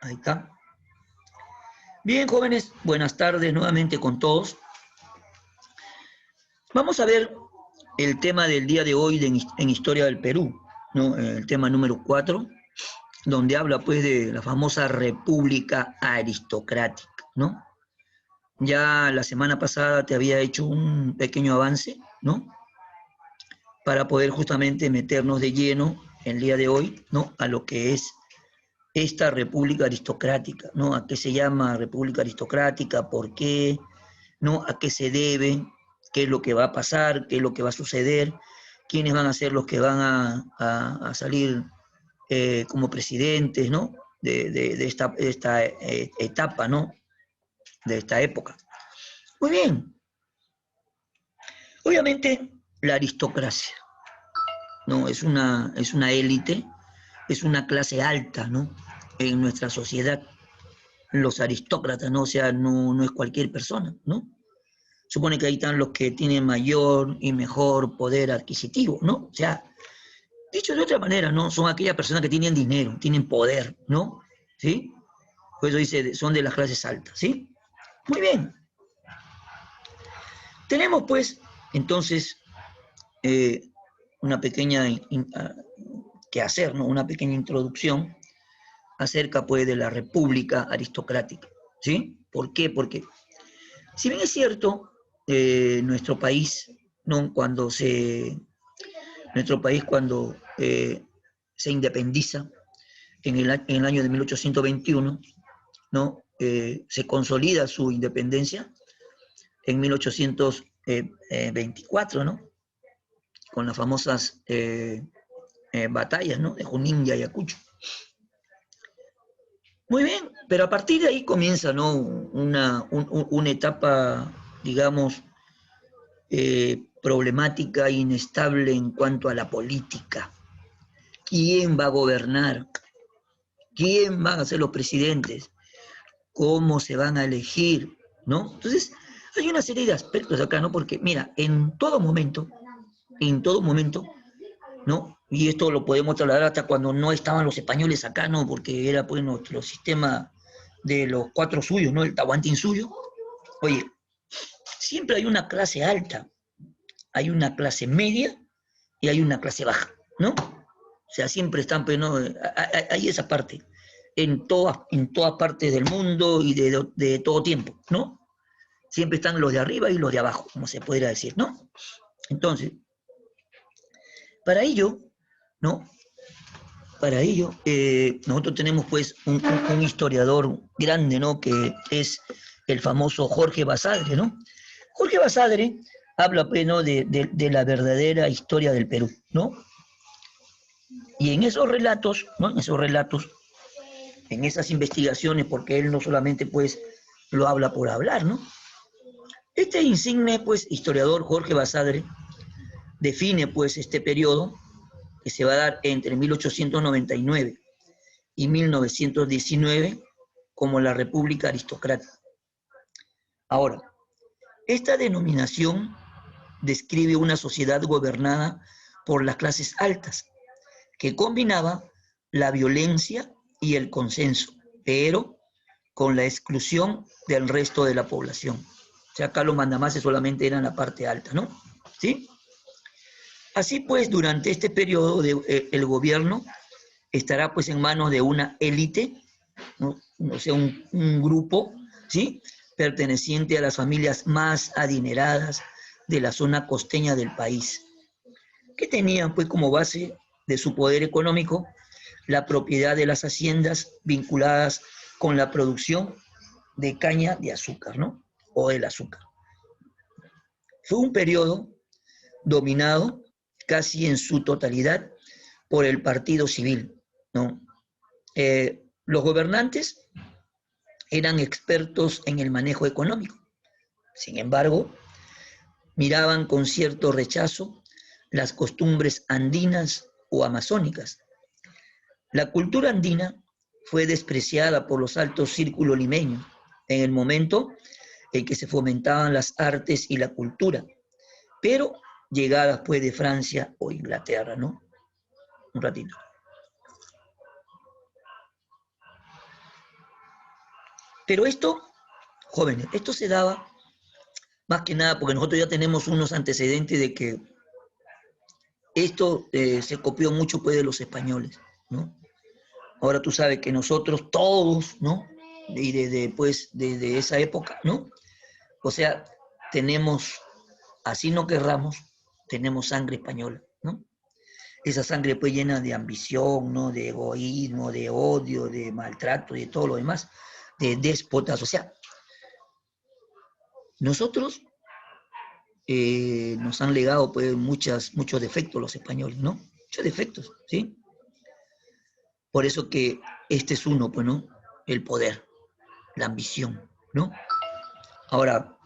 Ahí está. Bien, jóvenes, buenas tardes nuevamente con todos. Vamos a ver el tema del día de hoy en Historia del Perú, ¿no? El tema número 4, donde habla pues de la famosa República Aristocrática, ¿no? Ya la semana pasada te había hecho un pequeño avance, ¿no? Para poder justamente meternos de lleno el día de hoy, ¿no? A lo que es esta república aristocrática, ¿no? ¿A qué se llama república aristocrática? ¿Por qué? ¿No? ¿A qué se debe? ¿Qué es lo que va a pasar? ¿Qué es lo que va a suceder? ¿Quiénes van a ser los que van a salir como presidentes, ¿no? De esta etapa, ¿no? De esta época. Muy bien. Obviamente, la aristocracia, ¿no? Es una élite, es una clase alta, ¿no? En nuestra sociedad. Los aristócratas, ¿no? O sea, no es cualquier persona, ¿no? Supone que ahí están los que tienen mayor y mejor poder adquisitivo, ¿no? O sea, dicho de otra manera, ¿no? Son aquellas personas que tienen dinero, tienen poder, ¿no? ¿Sí? Por eso dice, son de las clases altas, ¿sí? Muy bien. Tenemos, pues, entonces, una pequeña que hacer, ¿no? Una pequeña introducción acerca, pues, de la república aristocrática, ¿sí? ¿Por qué? Porque, si bien es cierto, nuestro país, ¿no? Nuestro país cuando se independiza en el año de 1821, ¿no? Se consolida su independencia en 1824, ¿no? Con las famosas batallas, ¿no? De Junín y Ayacucho. Muy bien, pero a partir de ahí comienza, ¿no? Una etapa, digamos, problemática, inestable en cuanto a la política. ¿Quién va a gobernar? ¿Quién van a ser los presidentes? ¿Cómo se van a elegir? ¿No? Entonces, hay una serie de aspectos acá, ¿no? Porque, mira, en todo momento, ¿no? Y esto lo podemos trasladar hasta cuando no estaban los españoles acá, ¿no? Porque era, pues, nuestro sistema de los cuatro suyos, ¿no? El Tahuantinsuyo. Oye, siempre hay una clase alta, hay una clase media y hay una clase baja, ¿no? O sea, siempre están, pues, ¿no? Hay esa parte en todas partes del mundo y de todo tiempo, ¿no? Siempre están los de arriba y los de abajo, como se podría decir, ¿no? Entonces, para ello, ¿no? Para ello, nosotros tenemos pues un historiador grande, ¿no? Que es el famoso Jorge Basadre, ¿no? Jorge Basadre habla, pues, ¿no? de la verdadera historia del Perú, ¿no? Y en esos relatos, ¿no? En esas investigaciones, porque él no solamente pues lo habla por hablar, ¿no? Este insigne pues historiador Jorge Basadre define pues este periodo que se va a dar entre 1899 y 1919 como la República Aristocrática. Ahora, esta denominación describe una sociedad gobernada por las clases altas, que combinaba la violencia y el consenso, pero con la exclusión del resto de la población. O sea, acá los mandamases solamente eran la parte alta, ¿no? ¿Sí? Así pues, durante este periodo el gobierno estará pues en manos de una élite, ¿no? O sea, un grupo, ¿sí? Perteneciente a las familias más adineradas de la zona costeña del país, que tenían pues como base de su poder económico la propiedad de las haciendas vinculadas con la producción de caña de azúcar, ¿no? O del azúcar. Fue un periodo dominado casi en su totalidad por el partido civil, ¿no? Los gobernantes eran expertos en el manejo económico. Sin embargo, miraban con cierto rechazo las costumbres andinas o amazónicas. La cultura andina fue despreciada por los altos círculos limeños en el momento en que se fomentaban las artes y la cultura, pero llegadas pues de Francia o Inglaterra, ¿no? Un ratito. Pero esto, jóvenes, esto se daba más que nada porque nosotros ya tenemos unos antecedentes de que esto se copió mucho pues de los españoles, ¿no? Ahora tú sabes que nosotros todos, ¿no? Y desde esa época, ¿no? O sea, tenemos, así no querramos, tenemos sangre española, ¿no? Esa sangre pues llena de ambición, ¿no? De egoísmo, de odio, de maltrato y de todo lo demás, de déspotas. O sea, nosotros nos han legado pues muchos defectos los españoles, ¿no? Muchos defectos, ¿sí? Por eso que este es uno, pues, ¿no? El poder, la ambición, ¿no? Ahora,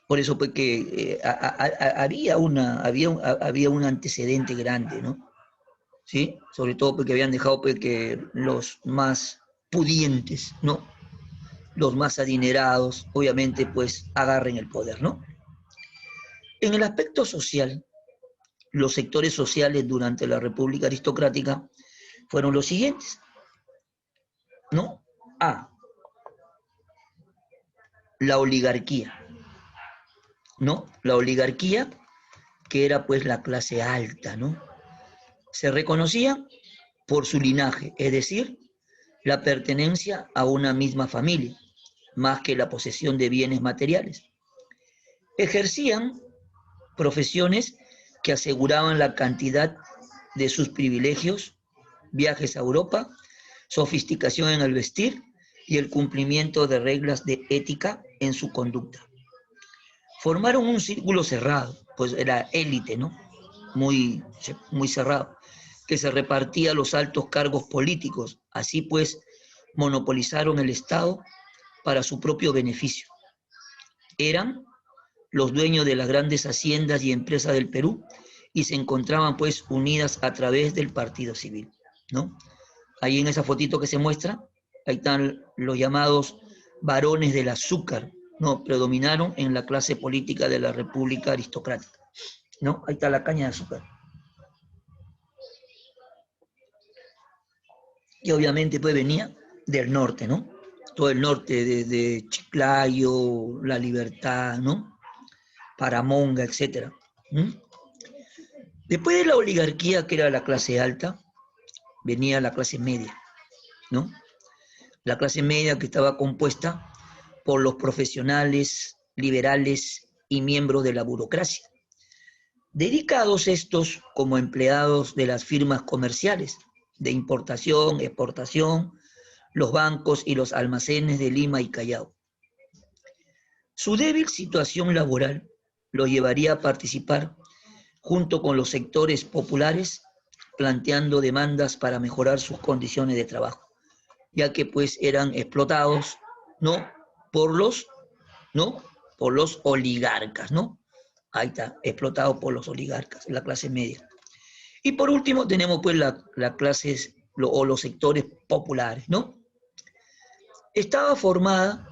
por eso pues que había un antecedente grande, ¿no? ¿Sí? Sobre todo porque habían dejado pues que los más pudientes, ¿no? Los más adinerados, obviamente, pues agarren el poder, ¿no? En el aspecto social, los sectores sociales durante la República Aristocrática fueron los siguientes, ¿no? A, la oligarquía, ¿no? La oligarquía, que era pues la clase alta, ¿no? Se reconocía por su linaje, es decir, la pertenencia a una misma familia, más que la posesión de bienes materiales. Ejercían profesiones que aseguraban la cantidad de sus privilegios, viajes a Europa, sofisticación en el vestir y el cumplimiento de reglas de ética en su conducta. Formaron un círculo cerrado, pues era élite, ¿no? Muy cerrado, que se repartía los altos cargos políticos. Así pues, monopolizaron el Estado para su propio beneficio. Eran los dueños de las grandes haciendas y empresas del Perú y se encontraban pues unidas a través del Partido Civil, ¿no? Ahí en esa fotito que se muestra, ahí están los llamados varones del azúcar, ¿no? Predominaron en la clase política de la República Aristocrática, ¿no? Ahí está la caña de azúcar. Y obviamente pues venía del norte, ¿no? Todo el norte, desde Chiclayo, La Libertad, ¿no? Paramonga, etcétera. ¿Mm? Después de la oligarquía, que era la clase alta, venía la clase media, ¿no? La clase media que estaba compuesta por los profesionales, liberales y miembros de la burocracia, dedicados estos como empleados de las firmas comerciales de importación, exportación, los bancos y los almacenes de Lima y Callao. Su débil situación laboral lo llevaría a participar junto con los sectores populares, planteando demandas para mejorar sus condiciones de trabajo, ya que pues eran explotados, ¿no? Por los, ¿no? Por los oligarcas, ¿no? Ahí está, explotado por los oligarcas, la clase media. Y por último tenemos pues la clases o los sectores populares, ¿no? Estaba formada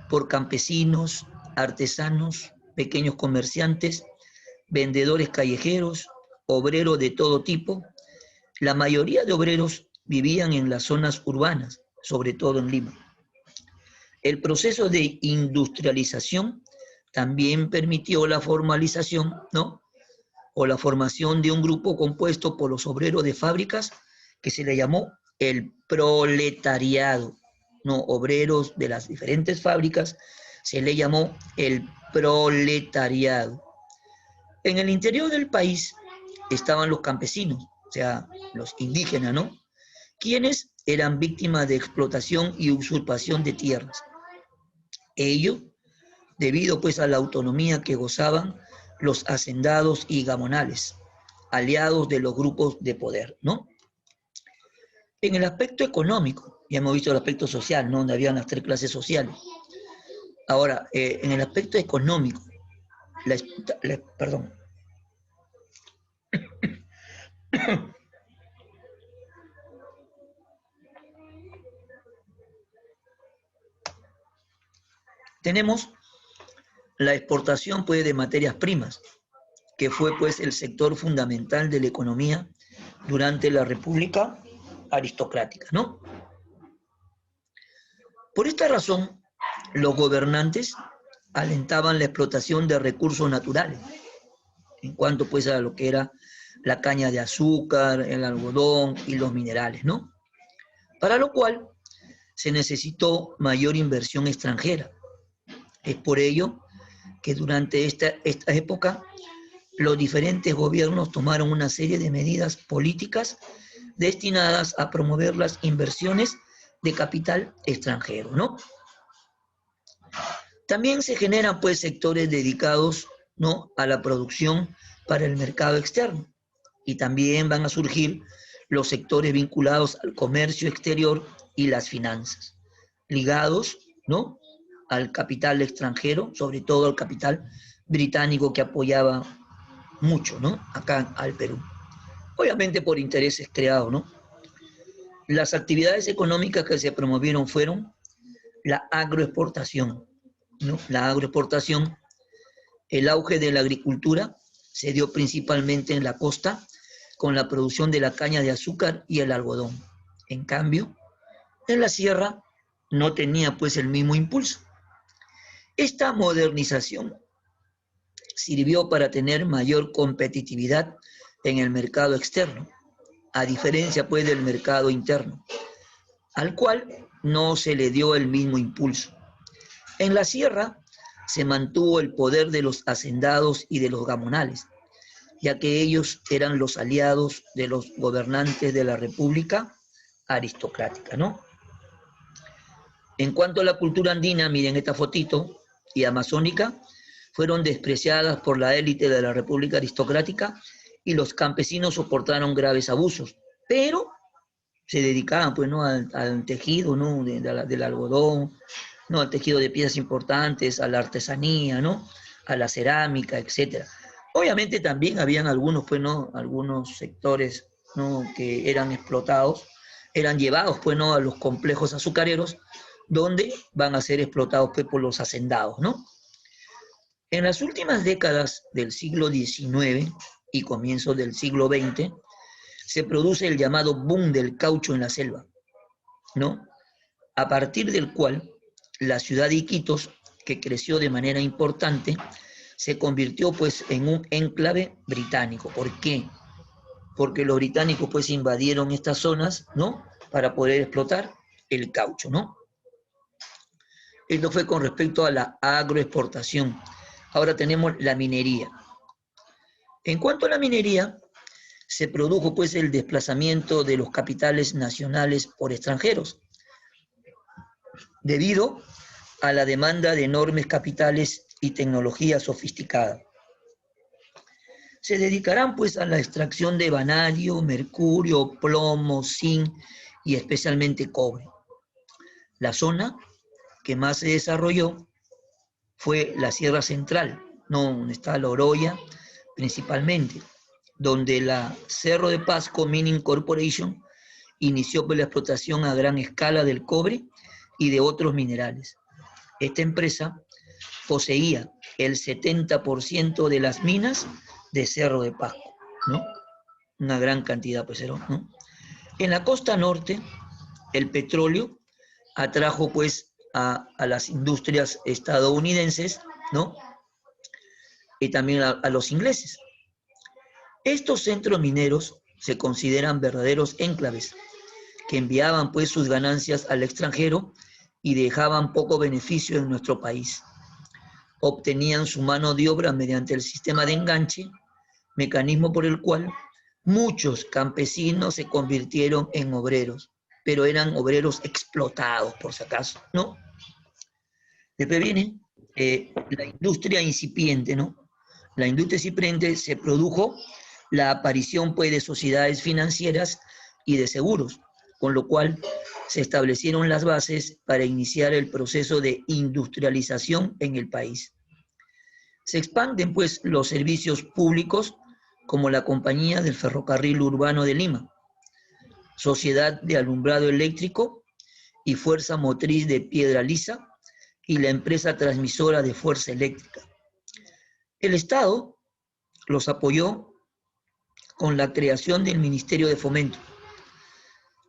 por campesinos, artesanos, pequeños comerciantes, vendedores callejeros, obreros de todo tipo. La mayoría de obreros vivían en las zonas urbanas, sobre todo en Lima. El proceso de industrialización también permitió la formalización, ¿no? O la formación de un grupo compuesto por los obreros de fábricas que se le llamó el proletariado, ¿no? Obreros de las diferentes fábricas se le llamó el proletariado. En el interior del país estaban los campesinos, o sea, los indígenas, ¿no? Quienes eran víctimas de explotación y usurpación de tierras. Ello debido pues a la autonomía que gozaban los hacendados y gamonales, aliados de los grupos de poder, ¿no? En el aspecto económico, ya hemos visto el aspecto social, ¿no? Donde habían las tres clases sociales. Ahora, en el aspecto económico, perdón, tenemos la exportación pues, de materias primas, que fue pues el sector fundamental de la economía durante la República Aristocrática, ¿no? Por esta razón, los gobernantes alentaban la explotación de recursos naturales, en cuanto pues a lo que era la caña de azúcar, el algodón y los minerales, ¿no? Para lo cual se necesitó mayor inversión extranjera. Es por ello que durante esta época los diferentes gobiernos tomaron una serie de medidas políticas destinadas a promover las inversiones de capital extranjero, ¿no? También se generan pues sectores dedicados, ¿no?, a la producción para el mercado externo, y también van a surgir los sectores vinculados al comercio exterior y las finanzas, ligados, ¿no?, al capital extranjero, sobre todo al capital británico que apoyaba mucho, ¿no?, acá al Perú. Obviamente por intereses creados, ¿no? Las actividades económicas que se promovieron fueron la agroexportación, ¿no? La agroexportación, el auge de la agricultura se dio principalmente en la costa con la producción de la caña de azúcar y el algodón. En cambio, en la sierra no tenía pues el mismo impulso. Esta modernización sirvió para tener mayor competitividad en el mercado externo, a diferencia pues del mercado interno, al cual no se le dio el mismo impulso. En la sierra se mantuvo el poder de los hacendados y de los gamonales, ya que ellos eran los aliados de los gobernantes de la República aristocrática, ¿no? En cuanto a la cultura andina, miren esta fotito, y amazónica, fueron despreciadas por la élite de la República aristocrática y los campesinos soportaron graves abusos, pero se dedicaban pues, ¿no?, al tejido, ¿no?, del algodón, ¿no?, al tejido de piezas importantes, a la artesanía, ¿no?, a la cerámica, etcétera. Obviamente también habían algunos, pues, ¿no?, algunos sectores, ¿no?, que eran explotados, eran llevados pues, ¿no?, a los complejos azucareros, donde van a ser explotados pues, por los hacendados, ¿no? En las últimas décadas del siglo XIX y comienzos del siglo XX, se produce el llamado boom del caucho en la selva, ¿no?, a partir del cual la ciudad de Iquitos, que creció de manera importante, se convirtió pues en un enclave británico. ¿Por qué? Porque los británicos pues invadieron estas zonas, ¿no?, para poder explotar el caucho, ¿no? Esto fue con respecto a la agroexportación. Ahora tenemos la minería. En cuanto a la minería, se produjo pues el desplazamiento de los capitales nacionales por extranjeros, debido a la demanda de enormes capitales y tecnología sofisticada. Se dedicarán pues a la extracción de vanadio, mercurio, plomo, zinc y especialmente cobre. La zona que más se desarrolló fue la Sierra Central, ¿no?, donde está la Oroya principalmente, donde la Cerro de Pasco Mining Corporation inició pues la explotación a gran escala del cobre y de otros minerales. Esta empresa poseía el 70% de las minas de Cerro de Pasco, ¿no? Una gran cantidad, pues, ¿no? En la costa norte, el petróleo atrajo, pues, a las industrias estadounidenses, ¿no?, y también a los ingleses. Estos centros mineros se consideran verdaderos enclaves que enviaban, pues, sus ganancias al extranjero y dejaban poco beneficio en nuestro país. Obtenían su mano de obra mediante el sistema de enganche, mecanismo por el cual muchos campesinos se convirtieron en obreros, pero eran obreros explotados, por si acaso, ¿no? Después viene la industria incipiente, ¿no? La industria incipiente se produjo la aparición, pues, de sociedades financieras y de seguros, con lo cual se establecieron las bases para iniciar el proceso de industrialización en el país. Se expanden, pues, los servicios públicos como la Compañía del Ferrocarril Urbano de Lima, Sociedad de Alumbrado Eléctrico y Fuerza Motriz de Piedra Lisa y la empresa transmisora de fuerza eléctrica. El Estado los apoyó con la creación del Ministerio de Fomento,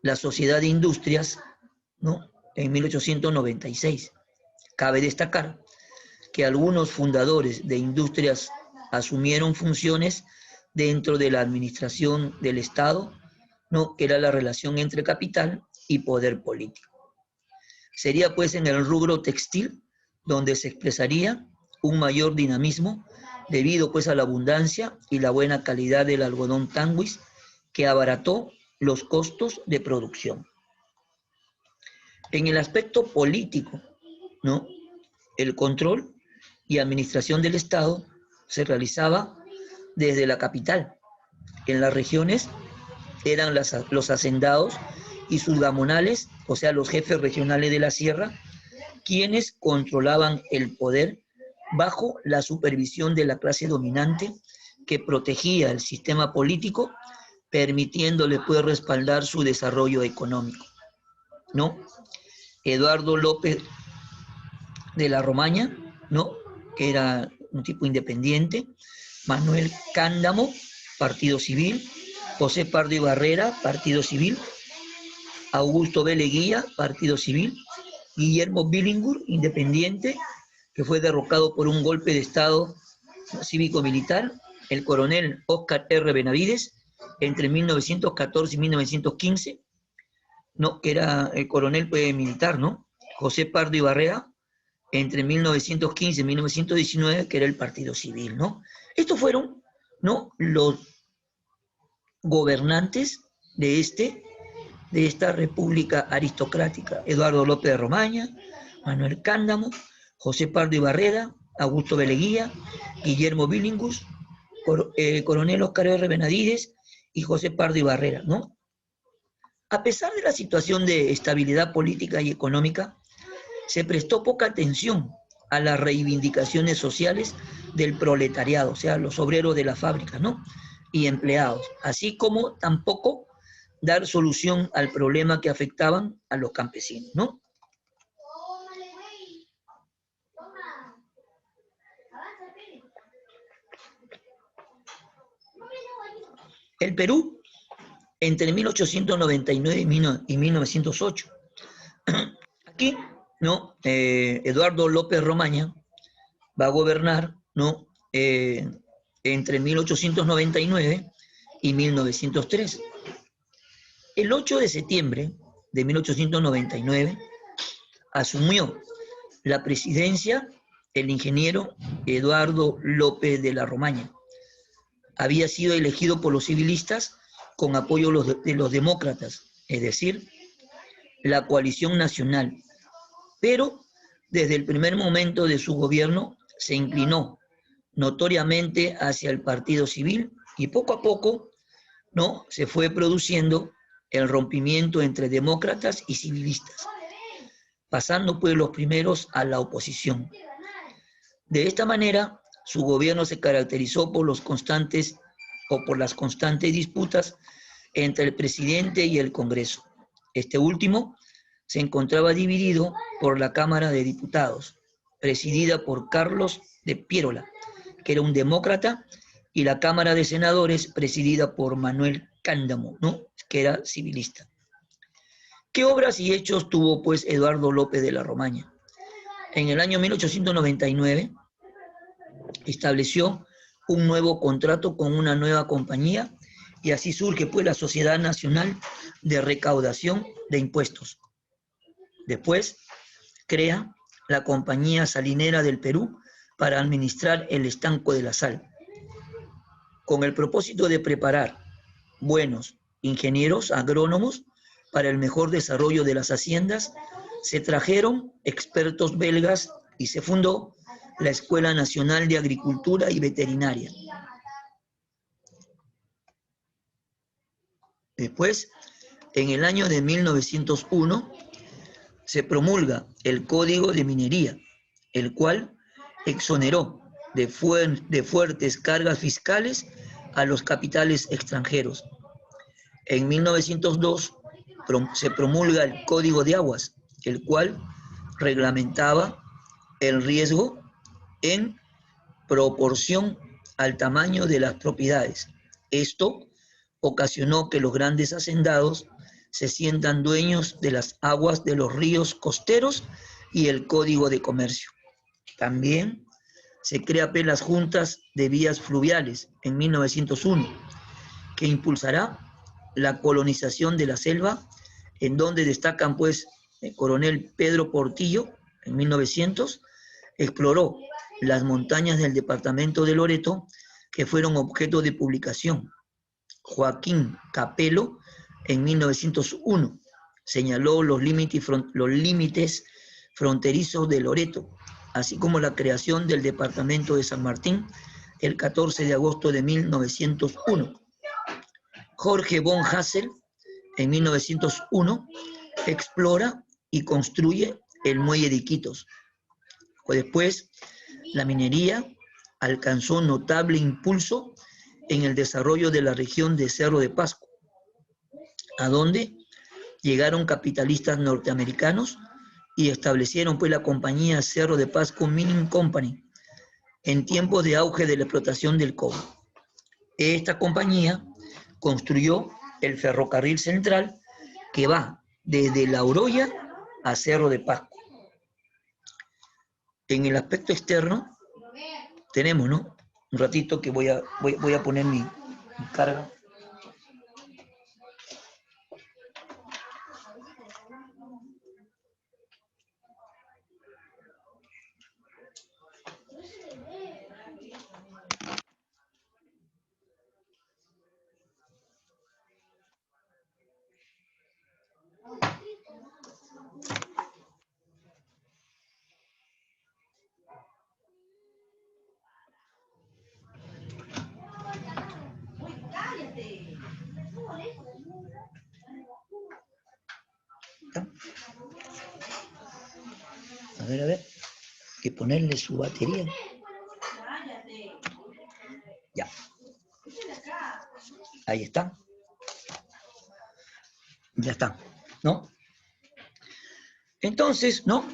la Sociedad de Industrias, ¿no?, en 1896, Cabe destacar que algunos fundadores de industrias asumieron funciones dentro de la administración del Estado, ¿no? Que era la relación entre capital y poder político. Sería pues en el rubro textil donde se expresaría un mayor dinamismo debido pues a la abundancia y la buena calidad del algodón tanguis que abarató los costos de producción. En el aspecto político, ¿no? El control y administración del Estado se realizaba desde la capital. En las regiones eran los hacendados y sus gamonales, o sea, los jefes regionales de la sierra, quienes controlaban el poder bajo la supervisión de la clase dominante que protegía el sistema político, permitiéndole pues respaldar su desarrollo económico, ¿no? Eduardo López de la Romaña, ¿no? Que era un tipo independiente, Manuel Cándamo, Partido Civil, José Pardo y Barrera, Partido Civil, Augusto B. Leguía, Partido Civil, Guillermo Billingur, independiente, que fue derrocado por un golpe de Estado cívico-militar, el coronel Óscar R. Benavides, entre 1914 y 1915, ¿no? Que era el coronel militar, ¿no? José Pardo y Barrera, entre 1915 y 1919, que era el Partido Civil, ¿no? Estos fueron, ¿no? Los gobernantes de esta república aristocrática: Eduardo López de Romaña, Manuel Cándamo, José Pardo y Barrera, Augusto B. Leguía, Guillermo Billingus, coronel Óscar R. Benavides y José Pardo y Barrera, ¿no? A pesar de la situación de estabilidad política y económica, se prestó poca atención a las reivindicaciones sociales del proletariado, o sea, los obreros de la fábrica, ¿no? Y empleados, así como tampoco dar solución al problema que afectaban a los campesinos, ¿no? El Perú, entre 1899 y 1908. Aquí, ¿no? Eduardo López Romaña va a gobernar, ¿no? Entre 1899 y 1903. El 8 de septiembre de 1899 asumió la presidencia el ingeniero Eduardo López de la Romaña. Había sido elegido por los civilistas con apoyo de los demócratas, es decir, la coalición nacional, pero desde el primer momento de su gobierno se inclinó notoriamente hacia el Partido Civil y poco a poco, ¿no? Se fue produciendo el rompimiento entre demócratas y civilistas, pasando pues los primeros a la oposición. De esta manera, su gobierno se caracterizó por las constantes disputas entre el presidente y el Congreso. Este último se encontraba dividido por la Cámara de Diputados, presidida por Carlos de Piérola, que era un demócrata, y la Cámara de Senadores, presidida por Manuel Cándamo, ¿no? Que era civilista. ¿Qué obras y hechos tuvo pues Eduardo López de la Romaña? En el año 1899 estableció un nuevo contrato con una nueva compañía y así surge pues la Sociedad Nacional de Recaudación de Impuestos. Después crea la Compañía Salinera del Perú para administrar el estanco de la sal, con el propósito de preparar buenos ingenieros agrónomos para el mejor desarrollo de las haciendas. Se trajeron expertos belgas y se fundó la Escuela Nacional de Agricultura y Veterinaria. Después, en el año de 1901, se promulga el Código de Minería, el cual exoneró de fuertes cargas fiscales a los capitales extranjeros. En 1902 se promulga el Código de Aguas, el cual reglamentaba el riesgo en proporción al tamaño de las propiedades. Esto ocasionó que los grandes hacendados se sientan dueños de las aguas de los ríos costeros y el Código de Comercio. También se crea las juntas de vías fluviales en 1901, que impulsará la colonización de la selva, en donde destacan pues el coronel Pedro Portillo, en 1900, exploró las montañas del departamento de Loreto, que fueron objeto de publicación. Joaquín Capello, en 1901, señaló los límites fronterizos de Loreto, así como la creación del departamento de San Martín, el 14 de agosto de 1901. Jorge von Hassel, en 1901, explora y construye el muelle de Iquitos. Después, la minería alcanzó notable impulso en el desarrollo de la región de Cerro de Pasco, a donde llegaron capitalistas norteamericanos y establecieron pues la compañía Cerro de Pasco Mining Company en tiempos de auge de la explotación del cobre. Esta compañía construyó el ferrocarril central que va desde La Oroya a Cerro de Pasco. En el aspecto externo tenemos, ¿no? Un ratito que voy a poner mi carga. A ver, hay que ponerle su batería. Ya. Ahí está. Ya está, ¿no? Entonces, ¿no?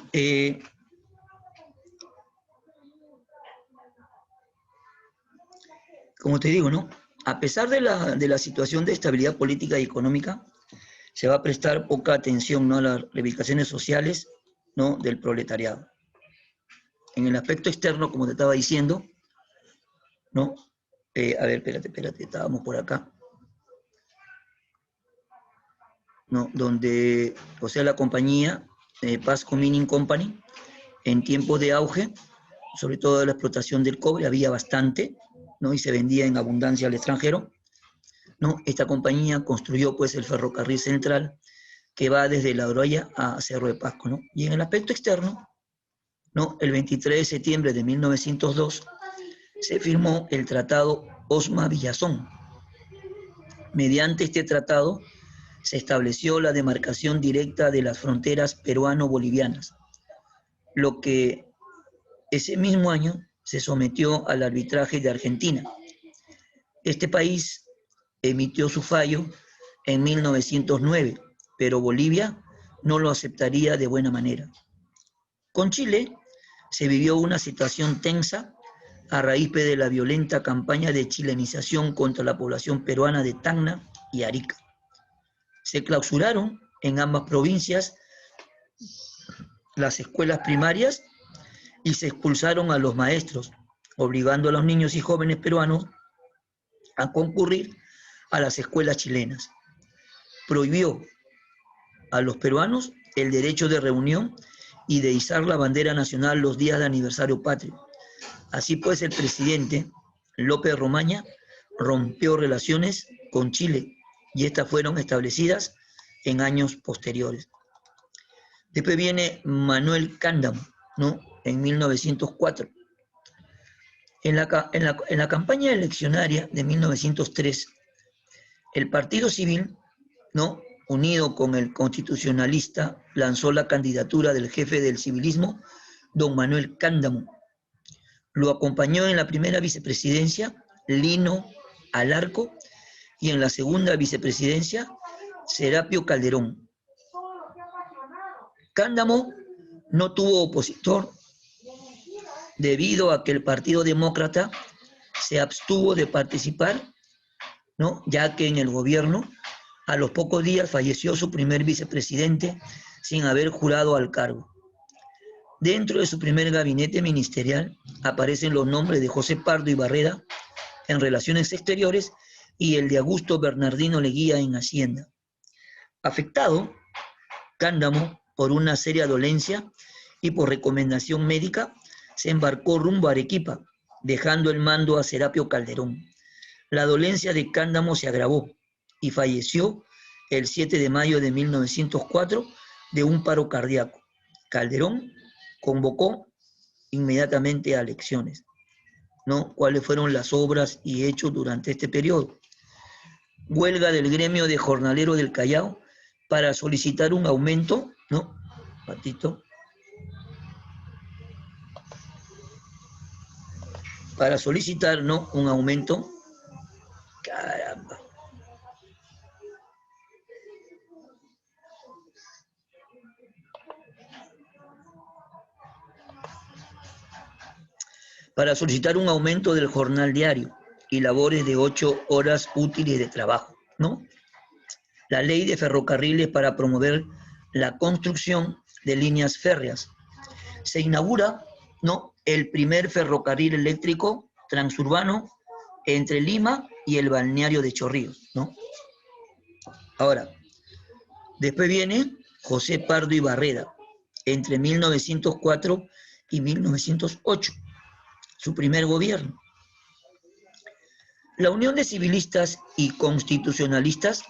Como te digo, ¿no? A pesar de la situación de estabilidad política y económica, se va a prestar poca atención, ¿no?, a las reivindicaciones sociales, ¿no?, del proletariado. En el aspecto externo, como te estaba diciendo, ¿no? A ver, espérate, estábamos por acá. ¿No? Donde, o sea, la compañía Pasco Mining Company, en tiempos de auge, sobre todo de la explotación del cobre, había bastante, ¿no? Y se vendía en abundancia al extranjero, ¿no? Esta compañía construyó pues el ferrocarril central que va desde La Oroya a Cerro de Pasco, ¿no? Y en el aspecto externo, ¿no?, el 23 de septiembre de 1902 se firmó el Tratado Osma-Villazón. Mediante este tratado se estableció la demarcación directa de las fronteras peruano-bolivianas, lo que ese mismo año se sometió al arbitraje de Argentina. Este país emitió su fallo en 1909, pero Bolivia no lo aceptaría de buena manera. Con Chile se vivió una situación tensa a raíz de la violenta campaña de chilenización contra la población peruana de Tacna y Arica. Se clausuraron en ambas provincias las escuelas primarias y se expulsaron a los maestros, obligando a los niños y jóvenes peruanos a concurrir a las escuelas chilenas. Prohibió a los peruanos el derecho de reunión y de izar la bandera nacional los días de aniversario patrio. Así pues, el presidente López Romaña rompió relaciones con Chile y estas fueron establecidas en años posteriores. Después viene Manuel Cándamo, ¿no?, en 1904. En la campaña eleccionaria de 1903, el Partido Civil, ¿no?, unido con el constitucionalista, lanzó la candidatura del jefe del civilismo, don Manuel Cándamo. Lo acompañó en la primera vicepresidencia Lino Alarco y en la segunda vicepresidencia Serapio Calderón. Cándamo no tuvo opositor debido a que el Partido Demócrata se abstuvo de participar, ¿no?, ya que en el gobierno a los pocos días falleció su primer vicepresidente sin haber jurado al cargo. Dentro de su primer gabinete ministerial aparecen los nombres de José Pardo y Barreda en Relaciones Exteriores y el de Augusto Bernardino Leguía en Hacienda. Afectado, Cándamo, por una seria dolencia y por recomendación médica, se embarcó rumbo a Arequipa, dejando el mando a Serapio Calderón. La dolencia de Cándamo se agravó y falleció el 7 de mayo de 1904 de un paro cardíaco. Calderón convocó inmediatamente a elecciones, ¿no? ¿Cuáles fueron las obras y hechos durante este periodo? Huelga del gremio de jornaleros del Callao para solicitar un aumento, ¿no? Patito. Para solicitar, ¿no? Un aumento. Caramba. Para solicitar un aumento del jornal diario y labores de 8 horas útiles de trabajo, ¿no? La ley de ferrocarriles para promover la construcción de líneas férreas. Se inaugura, ¿no?, el primer ferrocarril eléctrico transurbano entre Lima y el balneario de Chorrillos, ¿no? Ahora, después viene José Pardo y Barreda, entre 1904 y 1908, su primer gobierno. La Unión de Civilistas y Constitucionalistas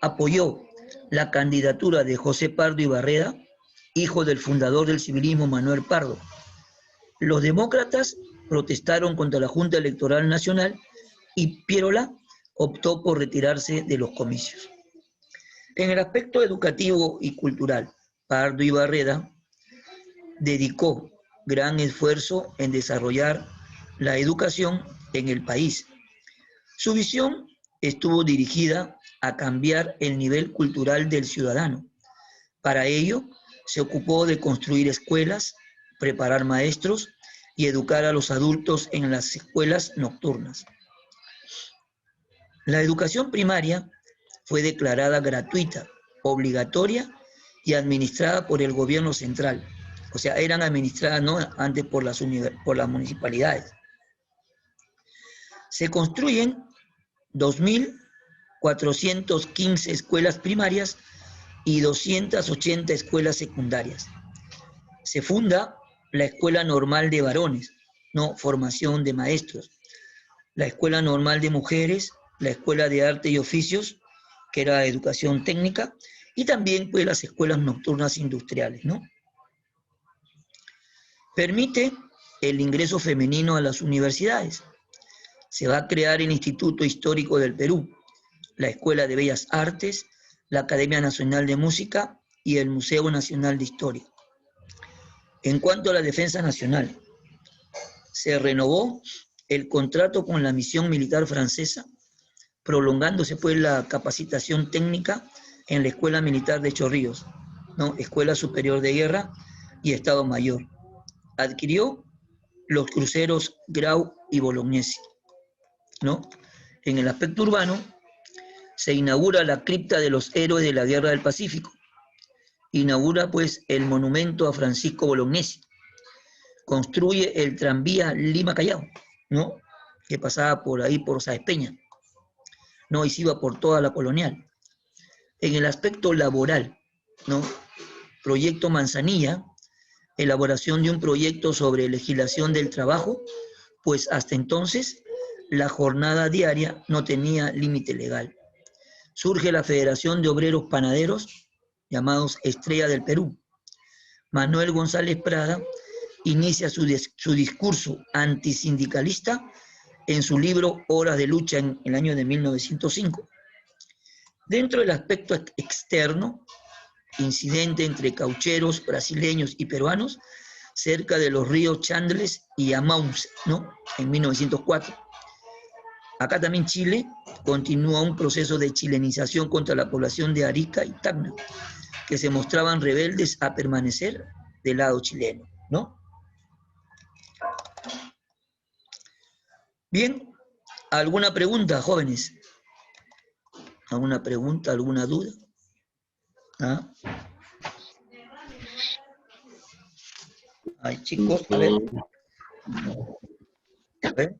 apoyó la candidatura de José Pardo y Barreda, hijo del fundador del civilismo Manuel Pardo. Los demócratas protestaron contra la Junta Electoral Nacional y Pierola optó por retirarse de los comicios. En el aspecto educativo y cultural, Pardo y Barreda dedicó gran esfuerzo en desarrollar la educación en el país. Su visión estuvo dirigida a cambiar el nivel cultural del ciudadano. Para ello, se ocupó de construir escuelas, preparar maestros y educar a los adultos en las escuelas nocturnas. La educación primaria fue declarada gratuita, obligatoria y administrada por el gobierno central. O sea, eran administradas, ¿no?, antes por las municipalidades. Se construyen 2.415 escuelas primarias y 280 escuelas secundarias. Se funda la Escuela Normal de Varones, ¿no?, formación de maestros. La Escuela Normal de Mujeres, la Escuela de Arte y Oficios, que era educación técnica, y también pues las escuelas nocturnas industriales, ¿no? Permite el ingreso femenino a las universidades. Se va a crear el Instituto Histórico del Perú, la Escuela de Bellas Artes, la Academia Nacional de Música y el Museo Nacional de Historia. En cuanto a la defensa nacional, se renovó el contrato con la misión militar francesa, prolongándose pues la capacitación técnica en la Escuela Militar de Chorrillos, ¿no?, Escuela Superior de Guerra y Estado Mayor. Adquirió los cruceros Grau y Bolognesi, ¿no? En el aspecto urbano, se inaugura la cripta de los héroes de la Guerra del Pacífico. Inaugura pues el monumento a Francisco Bolognesi. Construye el tranvía Lima-Callao, ¿no?, que pasaba por ahí por Sáenz Peña, ¿no?, y se iba por toda la colonial. En el aspecto laboral, ¿no?, proyecto Manzanilla, elaboración de un proyecto sobre legislación del trabajo, pues hasta entonces la jornada diaria no tenía límite legal. Surge la Federación de Obreros Panaderos, llamados Estrella del Perú. Manuel González Prada inicia su discurso antisindicalista en su libro Horas de Lucha en el año de 1905. Dentro del aspecto externo, incidente entre caucheros brasileños y peruanos cerca de los ríos Chandles y Amaunce, ¿no?, en 1904. Acá también Chile continúa un proceso de chilenización contra la población de Arica y Tacna, que se mostraban rebeldes a permanecer del lado chileno, ¿no? Bien, ¿alguna pregunta, jóvenes? ¿Alguna pregunta, alguna duda? ¿Ah? Ay, chicos, a ver. A ver.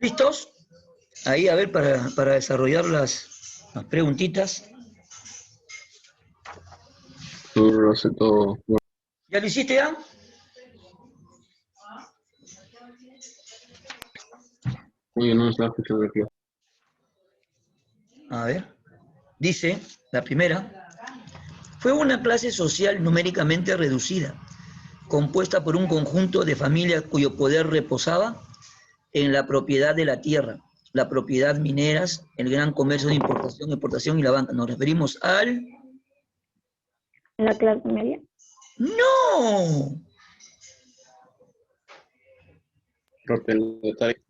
¿Listos? Ahí, a ver, para desarrollar las preguntitas. Tú lo hace todo. ¿Ya lo hiciste ya? Oye, no estaba escuchando aquí. A ver. Dice, la primera, fue una clase social numéricamente reducida, compuesta por un conjunto de familias cuyo poder reposaba en la propiedad de la tierra, la propiedad mineras, el gran comercio de importación, exportación y la banca. Nos referimos al... La clase media. ¡No! Propietario.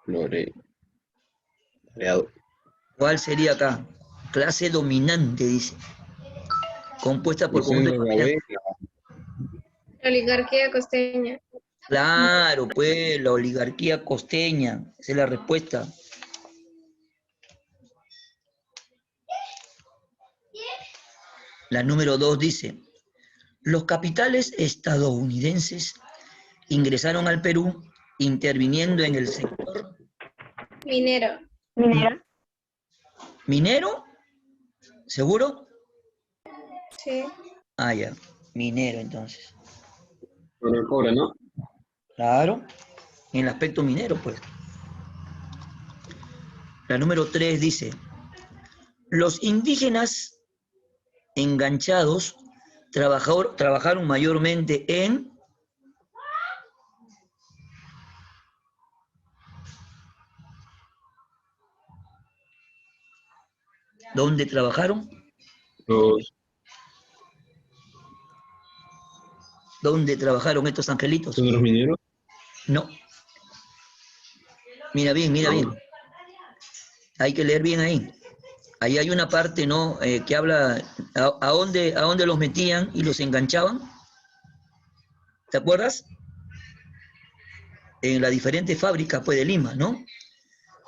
Floreado. ¿Cuál sería acá? Clase dominante, dice. Compuesta por conjunto de Diciendo la familias. B, La oligarquía costeña. Claro, pues, la oligarquía costeña. Esa es la respuesta. La número 2 dice, los capitales estadounidenses ingresaron al Perú interviniendo en el sector Minero. Minera. minero, ¿seguro? Sí. Ah, ya, minero entonces. por el cobre, ¿no? Claro, en el aspecto minero, pues. La número 3 dice, los indígenas enganchados trabajaron mayormente en... ¿Dónde trabajaron? Los ¿Dónde trabajaron estos angelitos? centros mineros. No. Mira bien, mira bien. Hay que leer bien ahí. Ahí hay una parte, ¿no? Que habla a dónde los metían y los enganchaban. ¿Te acuerdas? En las diferentes fábricas, pues, de Lima, ¿no?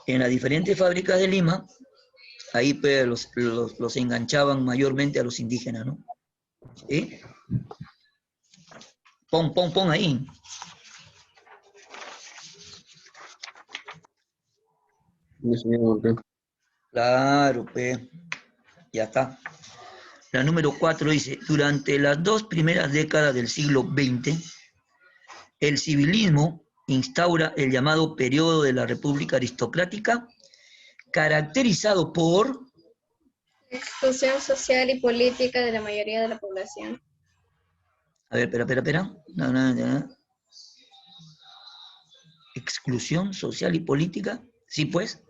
En las diferentes fábricas de Lima, ahí pues, los enganchaban mayormente a los indígenas, ¿no? ¿Sí? Pon ahí. Claro, pues, ya está. La número 4 dice, durante las 2 primeras décadas del siglo XX, el civilismo instaura el llamado periodo de la República Aristocrática, caracterizado por... Exclusión social y política de la mayoría de la población. A ver, espera. No. Exclusión social y política. Sí, pues.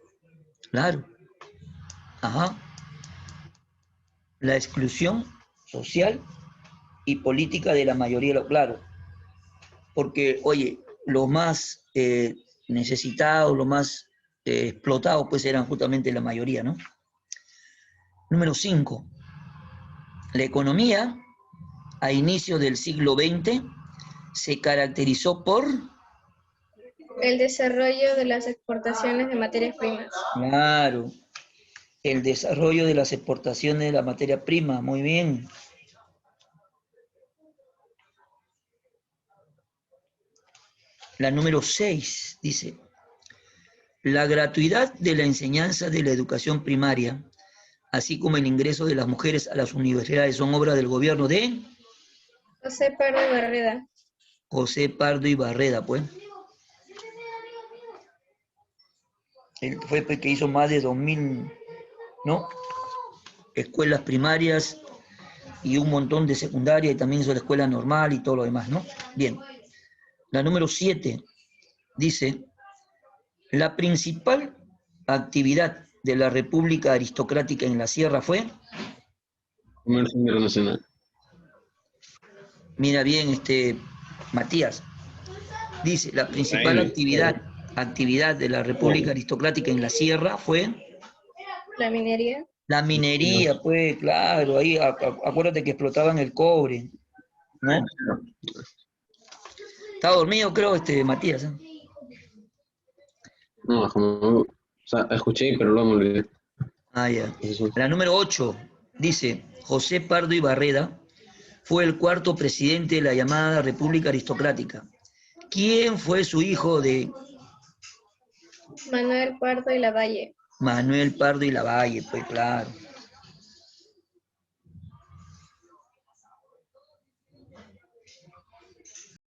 Claro. Ajá. La exclusión social y política de la mayoría, claro. Porque, oye, los más necesitados, los más explotados, pues eran justamente la mayoría, ¿no? Número 5. La economía a inicios del siglo XX se caracterizó por... El desarrollo de las exportaciones de materias primas. Claro, el desarrollo de las exportaciones de la materia prima, muy bien. La número 6 dice, la gratuidad de la enseñanza de la educación primaria, así como el ingreso de las mujeres a las universidades, son obra del gobierno de José Pardo Barreda. José Pardo y Barreda, pues. Él fue el que hizo más de 2000, ¿no? Escuelas primarias y un montón de secundaria, y también hizo la escuela normal y todo lo demás, ¿no? Bien. La número 7 dice, la principal actividad de la República Aristocrática en la Sierra fue... Comercio internacional. Mira bien, Matías, dice, la principal actividad actividad de la República Aristocrática en la sierra fue La minería. la minería, pues, claro, ahí acuérdate que explotaban el cobre, ¿no? Estaba dormido, creo, Matías, ¿eh? No, o sea, escuché, pero luego me olvidé. Ah, ya. Eso sí. La número 8 dice, José Pardo y Barreda fue el cuarto presidente de la llamada República Aristocrática. ¿Quién fue su hijo de Manuel Pardo y Lavalle. Manuel Pardo y Lavalle? Pues claro.